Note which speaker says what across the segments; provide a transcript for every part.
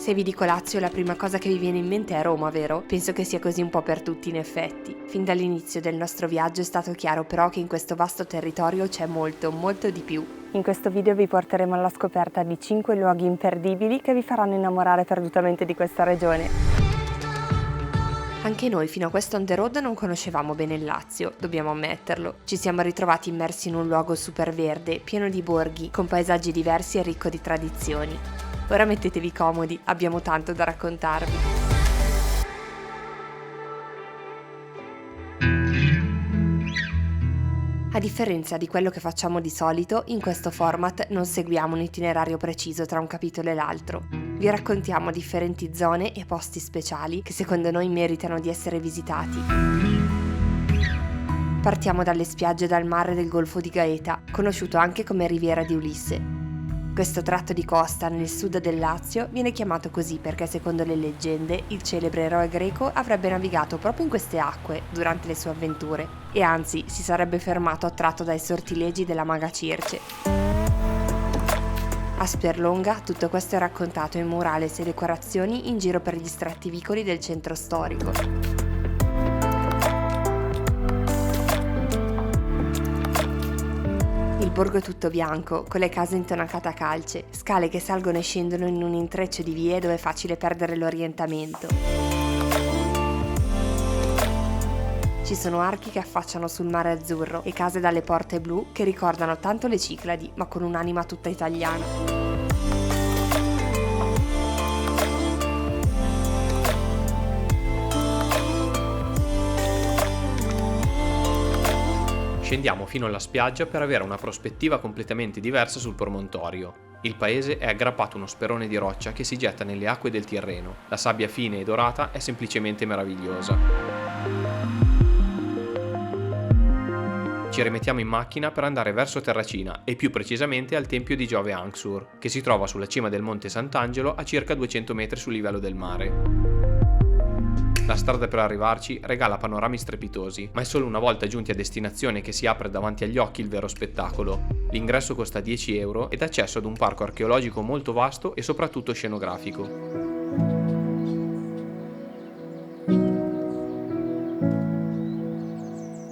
Speaker 1: Se vi dico Lazio, la prima cosa che vi viene in mente è Roma, vero? Penso che sia così un po' per tutti in effetti. Fin dall'inizio del nostro viaggio è stato chiaro però che in questo vasto territorio c'è molto, molto di più.
Speaker 2: In questo video vi porteremo alla scoperta di 5 luoghi imperdibili che vi faranno innamorare perdutamente di questa regione.
Speaker 1: Anche noi fino a questo on the road non conoscevamo bene il Lazio, dobbiamo ammetterlo. Ci siamo ritrovati immersi in un luogo super verde, pieno di borghi, con paesaggi diversi e ricco di tradizioni. Ora mettetevi comodi, abbiamo tanto da raccontarvi. A differenza di quello che facciamo di solito, in questo format non seguiamo un itinerario preciso tra un capitolo e l'altro. Vi raccontiamo differenti zone e posti speciali che secondo noi meritano di essere visitati. Partiamo dalle spiagge e dal mare del Golfo di Gaeta, conosciuto anche come Riviera di Ulisse. Questo tratto di costa nel sud del Lazio viene chiamato così perché secondo le leggende il celebre eroe greco avrebbe navigato proprio in queste acque durante le sue avventure e anzi si sarebbe fermato attratto dai sortilegi della maga Circe. A Sperlonga tutto questo è raccontato in murales e decorazioni in giro per gli stretti vicoli del centro storico. Il borgo è tutto bianco, con le case intonacate a calce, scale che salgono e scendono in un intreccio di vie dove è facile perdere l'orientamento. Ci sono archi che affacciano sul mare azzurro e case dalle porte blu che ricordano tanto le Cicladi, ma con un'anima tutta italiana.
Speaker 3: Scendiamo fino alla spiaggia per avere una prospettiva completamente diversa sul promontorio. Il paese è aggrappato a uno sperone di roccia che si getta nelle acque del Tirreno. La sabbia fine e dorata è semplicemente meravigliosa. Ci rimettiamo in macchina per andare verso Terracina e più precisamente al tempio di Giove Anxur, che si trova sulla cima del monte Sant'Angelo a circa 200 metri sul livello del mare. La strada per arrivarci regala panorami strepitosi, ma è solo una volta giunti a destinazione che si apre davanti agli occhi il vero spettacolo. L'ingresso costa 10 euro ed accesso ad un parco archeologico molto vasto e soprattutto scenografico.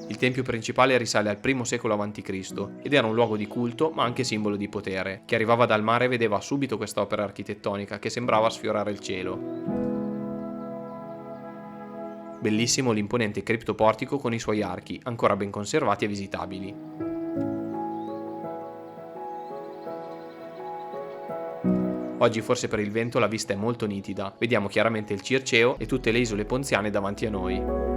Speaker 3: Il tempio principale risale al I secolo a.C. ed era un luogo di culto ma anche simbolo di potere. Chi arrivava dal mare vedeva subito quest'opera architettonica che sembrava sfiorare il cielo. Bellissimo l'imponente criptoportico con i suoi archi, ancora ben conservati e visitabili. Oggi forse per il vento la vista è molto nitida, vediamo chiaramente il Circeo e tutte le isole ponziane davanti a noi.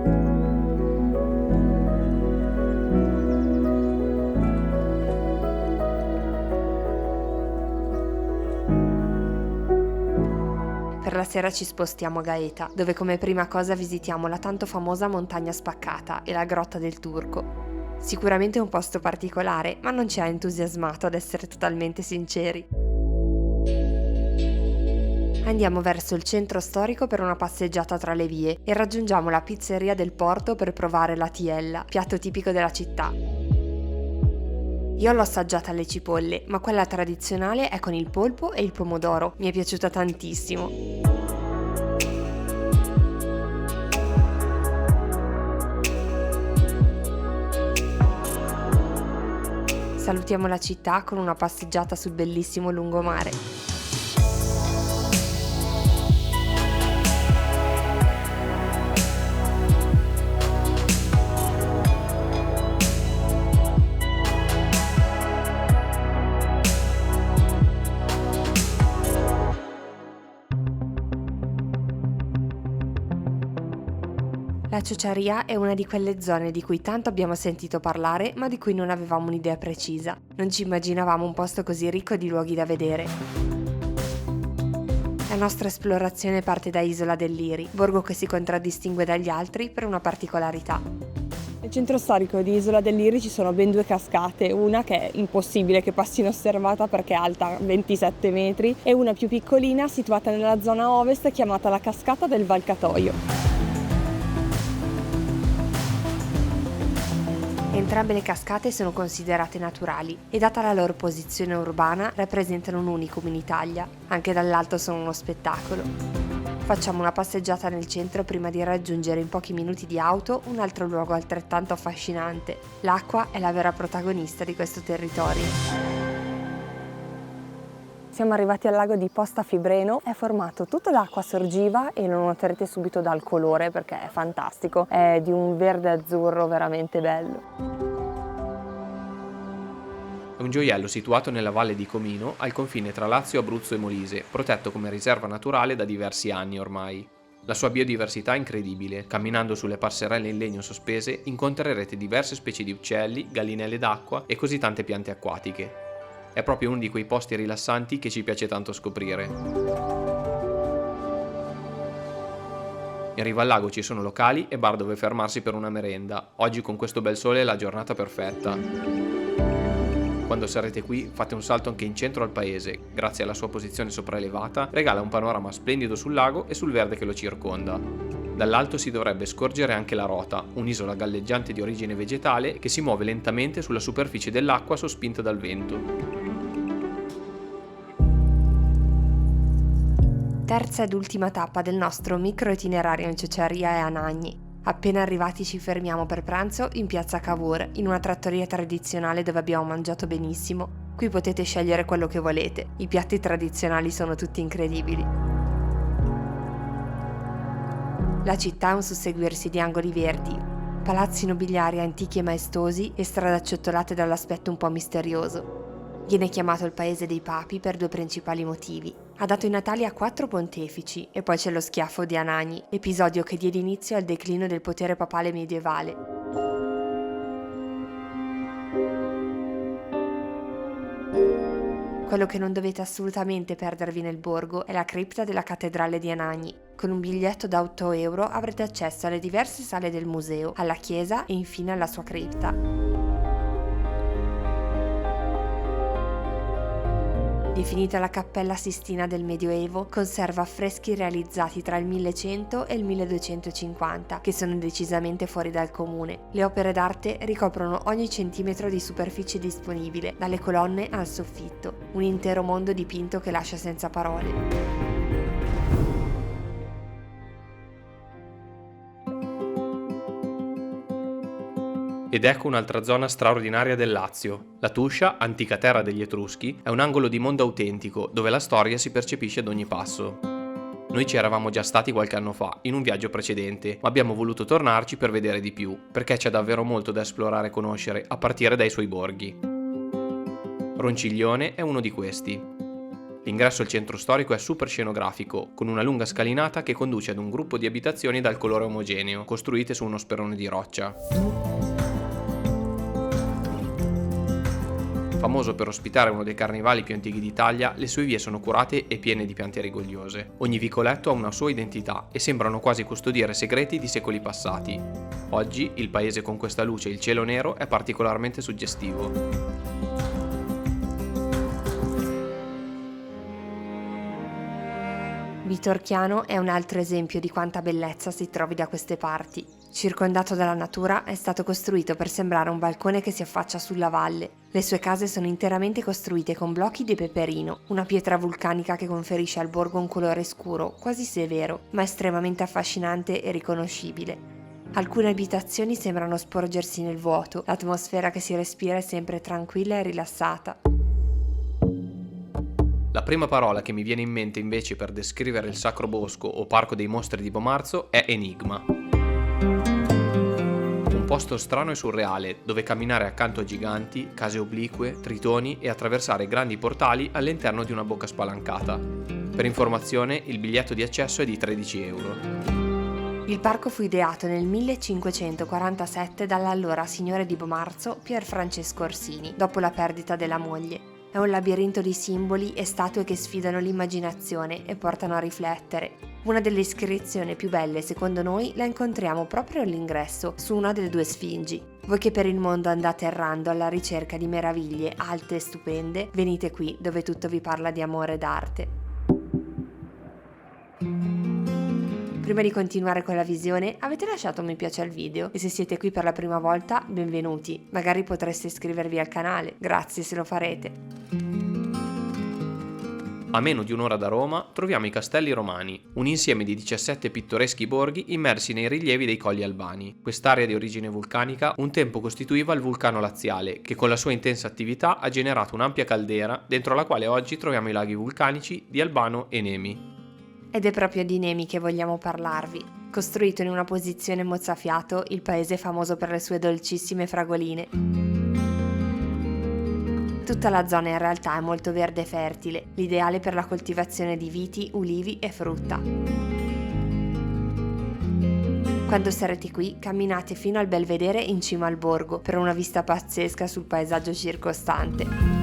Speaker 1: Per la sera ci spostiamo a Gaeta, dove come prima cosa visitiamo la tanto famosa montagna spaccata e la grotta del Turco. Sicuramente un posto particolare, ma non ci ha entusiasmato ad essere totalmente sinceri. Andiamo verso il centro storico per una passeggiata tra le vie e raggiungiamo la pizzeria del porto per provare la tiella, piatto tipico della città. Io l'ho assaggiata alle cipolle, ma quella tradizionale è con il polpo e il pomodoro. Mi è piaciuta tantissimo. Salutiamo la città con una passeggiata sul bellissimo lungomare. La Ciociaria è una di quelle zone di cui tanto abbiamo sentito parlare, ma di cui non avevamo un'idea precisa. Non ci immaginavamo un posto così ricco di luoghi da vedere. La nostra esplorazione parte da Isola del Liri, borgo che si contraddistingue dagli altri per una particolarità.
Speaker 2: Nel centro storico di Isola del Liri ci sono ben 2 cascate, una che è impossibile che passi inosservata perché è alta 27 metri e una più piccolina situata nella zona ovest chiamata la cascata del Valcatoio.
Speaker 1: Entrambe le cascate sono considerate naturali e data la loro posizione urbana rappresentano un unicum in Italia. Anche dall'alto sono uno spettacolo. Facciamo una passeggiata nel centro prima di raggiungere in pochi minuti di auto un altro luogo altrettanto affascinante. L'acqua è la vera protagonista di questo territorio.
Speaker 2: Siamo arrivati al lago di Posta Fibreno, è formato tutto da acqua sorgiva e lo noterete subito dal colore perché è fantastico, è di un verde azzurro veramente bello.
Speaker 3: È un gioiello situato nella valle di Comino, al confine tra Lazio, Abruzzo e Molise, protetto come riserva naturale da diversi anni ormai. La sua biodiversità è incredibile. Camminando sulle passerelle in legno sospese incontrerete diverse specie di uccelli, gallinelle d'acqua e così tante piante acquatiche. È proprio uno di quei posti rilassanti che ci piace tanto scoprire. In riva al lago ci sono locali e bar dove fermarsi per una merenda. Oggi con questo bel sole è la giornata perfetta. Quando sarete qui fate un salto anche in centro al paese. Grazie alla sua posizione sopraelevata regala un panorama splendido sul lago e sul verde che lo circonda. Dall'alto si dovrebbe scorgere anche la Rota, un'isola galleggiante di origine vegetale che si muove lentamente sulla superficie dell'acqua sospinta dal vento.
Speaker 1: Terza ed ultima tappa del nostro micro itinerario in Ciociaria è Anagni. Appena arrivati ci fermiamo per pranzo in piazza Cavour, in una trattoria tradizionale dove abbiamo mangiato benissimo. Qui potete scegliere quello che volete, i piatti tradizionali sono tutti incredibili. La città è un susseguirsi di angoli verdi, palazzi nobiliari antichi e maestosi e strade acciottolate dall'aspetto un po' misterioso. Viene chiamato il paese dei papi per due principali motivi. Ha dato i natali a 4 pontefici e poi c'è lo schiaffo di Anagni, episodio che diede inizio al declino del potere papale medievale. Quello che non dovete assolutamente perdervi nel borgo è la cripta della cattedrale di Anagni. Con un biglietto da 8 euro avrete accesso alle diverse sale del museo, alla chiesa e infine alla sua cripta. Definita la Cappella Sistina del Medioevo, conserva affreschi realizzati tra il 1100 e il 1250, che sono decisamente fuori dal comune. Le opere d'arte ricoprono ogni centimetro di superficie disponibile, dalle colonne al soffitto, un intero mondo dipinto che lascia senza parole.
Speaker 3: Ed ecco un'altra zona straordinaria del Lazio. La Tuscia, antica terra degli Etruschi, è un angolo di mondo autentico dove la storia si percepisce ad ogni passo. Noi ci eravamo già stati qualche anno fa, in un viaggio precedente, ma abbiamo voluto tornarci per vedere di più, perché c'è davvero molto da esplorare e conoscere, a partire dai suoi borghi. Ronciglione è uno di questi. L'ingresso al centro storico è super scenografico, con una lunga scalinata che conduce ad un gruppo di abitazioni dal colore omogeneo, costruite su uno sperone di roccia. Famoso per ospitare uno dei carnevali più antichi d'Italia, le sue vie sono curate e piene di piante rigogliose. Ogni vicoletto ha una sua identità e sembrano quasi custodire segreti di secoli passati. Oggi il paese con questa luce e il cielo nero è particolarmente suggestivo.
Speaker 1: Vitorchiano è un altro esempio di quanta bellezza si trovi da queste parti. Circondato dalla natura, è stato costruito per sembrare un balcone che si affaccia sulla valle. Le sue case sono interamente costruite con blocchi di peperino, una pietra vulcanica che conferisce al borgo un colore scuro, quasi severo, ma estremamente affascinante e riconoscibile. Alcune abitazioni sembrano sporgersi nel vuoto, l'atmosfera che si respira è sempre tranquilla e rilassata.
Speaker 3: La prima parola che mi viene in mente invece per descrivere il Sacro Bosco o Parco dei Mostri di Bomarzo è enigma. Un posto strano e surreale, dove camminare accanto a giganti, case oblique, tritoni e attraversare grandi portali all'interno di una bocca spalancata. Per informazione, il biglietto di accesso è di 13 euro.
Speaker 1: Il parco fu ideato nel 1547 dall'allora signore di Bomarzo Pier Francesco Orsini, dopo la perdita della moglie. È un labirinto di simboli e statue che sfidano l'immaginazione e portano a riflettere. Una delle iscrizioni più belle, secondo noi, la incontriamo proprio all'ingresso, su una delle 2 sfingi. Voi che per il mondo andate errando alla ricerca di meraviglie alte e stupende, venite qui dove tutto vi parla di amore ed arte. Prima di continuare con la visione, avete lasciato un mi piace al video? E se siete qui per la prima volta, benvenuti. Magari potreste iscrivervi al canale. Grazie se lo farete.
Speaker 3: A meno di un'ora da Roma troviamo i Castelli Romani, un insieme di 17 pittoreschi borghi immersi nei rilievi dei Colli Albani. Quest'area di origine vulcanica un tempo costituiva il vulcano laziale, che con la sua intensa attività ha generato un'ampia caldera dentro la quale oggi troviamo i laghi vulcanici di Albano e Nemi.
Speaker 1: Ed è proprio di Nemi che vogliamo parlarvi. Costruito in una posizione mozzafiato, il paese è famoso per le sue dolcissime fragoline. Tutta la zona in realtà è molto verde e fertile, l'ideale per la coltivazione di viti, ulivi e frutta. Quando sarete qui, camminate fino al belvedere in cima al borgo per una vista pazzesca sul paesaggio circostante.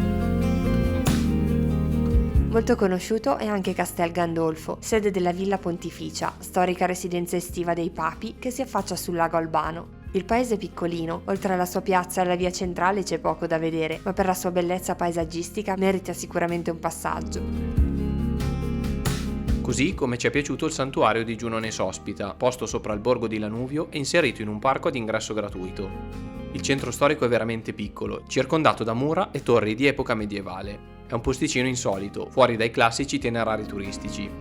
Speaker 1: Molto conosciuto è anche Castel Gandolfo, sede della Villa Pontificia, storica residenza estiva dei Papi che si affaccia sul lago Albano. Il paese è piccolino, oltre alla sua piazza e alla via centrale c'è poco da vedere, ma per la sua bellezza paesaggistica merita sicuramente un passaggio.
Speaker 3: Così come ci è piaciuto il santuario di Giunone Sospita, posto sopra il borgo di Lanuvio e inserito in un parco ad ingresso gratuito. Il centro storico è veramente piccolo, circondato da mura e torri di epoca medievale. È un posticino insolito, fuori dai classici itinerari turistici.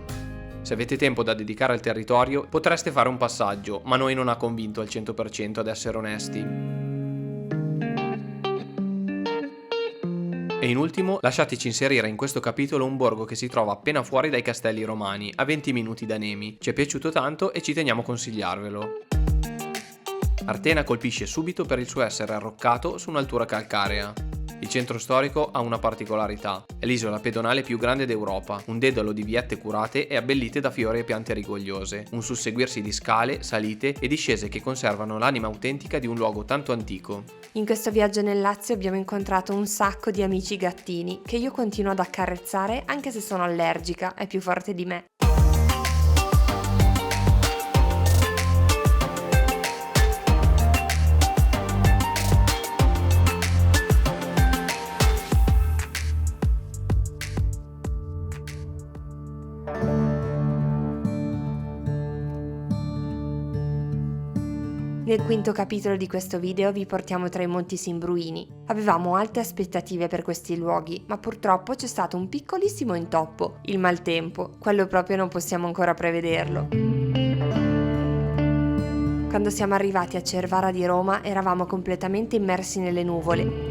Speaker 3: Se avete tempo da dedicare al territorio, potreste fare un passaggio, ma noi non ha convinto al 100% ad essere onesti. E in ultimo, lasciateci inserire in questo capitolo un borgo che si trova appena fuori dai Castelli Romani, a 20 minuti da Nemi. Ci è piaciuto tanto e ci teniamo a consigliarvelo. Artena colpisce subito per il suo essere arroccato su un'altura calcarea. Il centro storico ha una particolarità, è l'isola pedonale più grande d'Europa, un dedalo di viette curate e abbellite da fiori e piante rigogliose, un susseguirsi di scale, salite e discese che conservano l'anima autentica di un luogo tanto antico.
Speaker 1: In questo viaggio nel Lazio abbiamo incontrato un sacco di amici gattini che io continuo ad accarezzare anche se sono allergica, è più forte di me. Nel quinto capitolo di questo video vi portiamo tra i Monti Simbruini. Avevamo alte aspettative per questi luoghi, ma purtroppo c'è stato un piccolissimo intoppo, il maltempo. Quello proprio non possiamo ancora prevederlo. Quando siamo arrivati a Cervara di Roma eravamo completamente immersi nelle nuvole.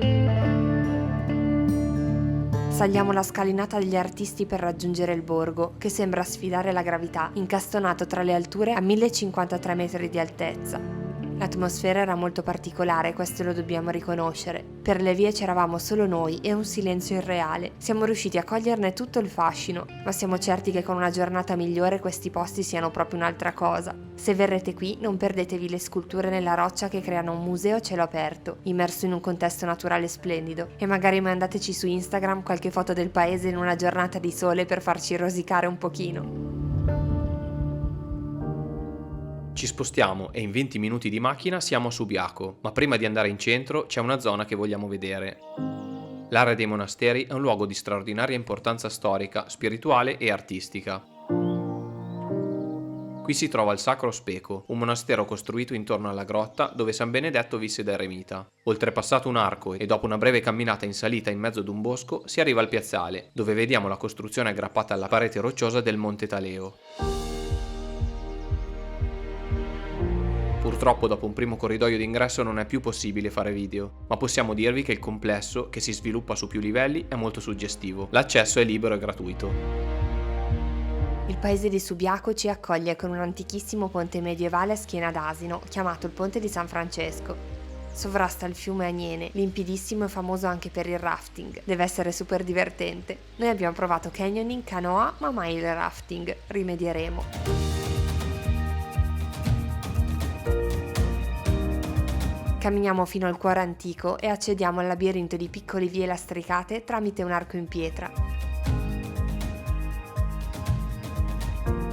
Speaker 1: Saliamo la scalinata degli artisti per raggiungere il borgo, che sembra sfidare la gravità, incastonato tra le alture a 1053 metri di altezza. L'atmosfera era molto particolare, questo lo dobbiamo riconoscere. Per le vie c'eravamo solo noi e un silenzio irreale. Siamo riusciti a coglierne tutto il fascino, ma siamo certi che con una giornata migliore questi posti siano proprio un'altra cosa. Se verrete qui, non perdetevi le sculture nella roccia che creano un museo a cielo aperto, immerso in un contesto naturale splendido. E magari mandateci su Instagram qualche foto del paese in una giornata di sole per farci rosicare un pochino.
Speaker 3: Ci spostiamo e in 20 minuti di macchina siamo a Subiaco, ma prima di andare in centro c'è una zona che vogliamo vedere. L'area dei monasteri è un luogo di straordinaria importanza storica, spirituale e artistica. Qui si trova il Sacro Speco, un monastero costruito intorno alla grotta dove San Benedetto visse da eremita. Oltrepassato un arco e dopo una breve camminata in salita in mezzo ad un bosco, si arriva al piazzale, dove vediamo la costruzione aggrappata alla parete rocciosa del Monte Taleo. Purtroppo dopo un primo corridoio d'ingresso non è più possibile fare video, ma possiamo dirvi che il complesso, che si sviluppa su più livelli, è molto suggestivo. L'accesso è libero e gratuito.
Speaker 1: Il paese di Subiaco ci accoglie con un antichissimo ponte medievale a schiena d'asino, chiamato il Ponte di San Francesco. Sovrasta il fiume Aniene, limpidissimo e famoso anche per il rafting. Deve essere super divertente. Noi abbiamo provato canyoning, canoa, ma mai il rafting. Rimedieremo. Camminiamo fino al cuore antico e accediamo al labirinto di piccole vie lastricate tramite un arco in pietra.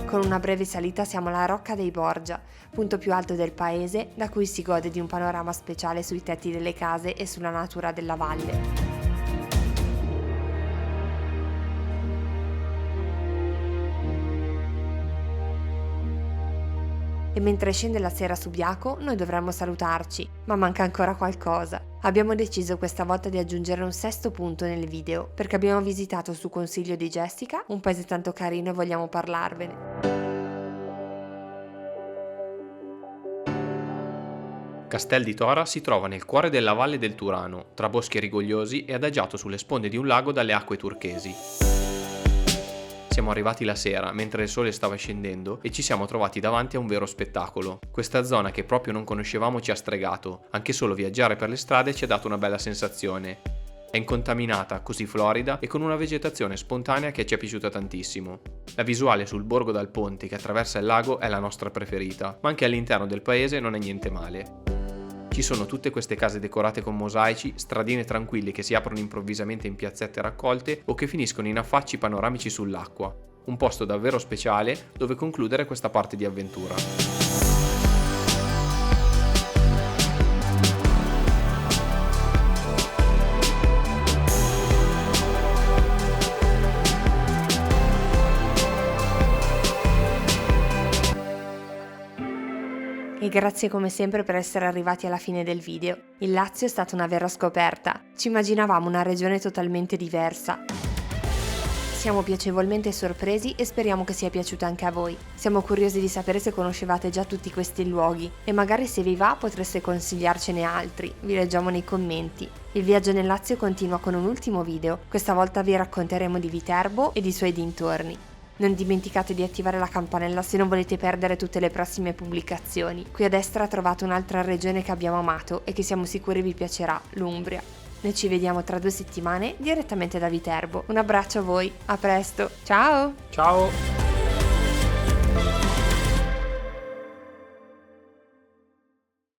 Speaker 1: Con una breve salita siamo alla Rocca dei Borgia, punto più alto del paese, da cui si gode di un panorama speciale sui tetti delle case e sulla natura della valle. E mentre scende la sera su Biaco, noi dovremmo salutarci, ma manca ancora qualcosa. Abbiamo deciso questa volta di aggiungere un sesto punto nel video, perché abbiamo visitato su consiglio di Jessica un paese tanto carino e vogliamo parlarvene.
Speaker 3: Castel di Tora si trova nel cuore della valle del Turano, tra boschi rigogliosi e adagiato sulle sponde di un lago dalle acque turchesi. Siamo arrivati la sera, mentre il sole stava scendendo, e ci siamo trovati davanti a un vero spettacolo. Questa zona che proprio non conoscevamo ci ha stregato, anche solo viaggiare per le strade ci ha dato una bella sensazione. È incontaminata, così florida e con una vegetazione spontanea che ci è piaciuta tantissimo. La visuale sul borgo dal ponte che attraversa il lago è la nostra preferita, ma anche all'interno del paese non è niente male. Ci sono tutte queste case decorate con mosaici, stradine tranquille che si aprono improvvisamente in piazzette raccolte o che finiscono in affacci panoramici sull'acqua. Un posto davvero speciale dove concludere questa parte di avventura.
Speaker 1: E grazie come sempre per essere arrivati alla fine del video. Il Lazio è stata una vera scoperta. Ci immaginavamo una regione totalmente diversa. Siamo piacevolmente sorpresi e speriamo che sia piaciuta anche a voi. Siamo curiosi di sapere se conoscevate già tutti questi luoghi e magari se vi va potreste consigliarcene altri. Vi leggiamo nei commenti. Il viaggio nel Lazio continua con un ultimo video. Questa volta vi racconteremo di Viterbo e di suoi dintorni. Non dimenticate di attivare la campanella se non volete perdere tutte le prossime pubblicazioni. Qui a destra trovate un'altra regione che abbiamo amato e che siamo sicuri vi piacerà, l'Umbria. Noi ci vediamo tra 2 settimane direttamente da Viterbo. Un abbraccio a voi, a presto, ciao!
Speaker 3: Ciao!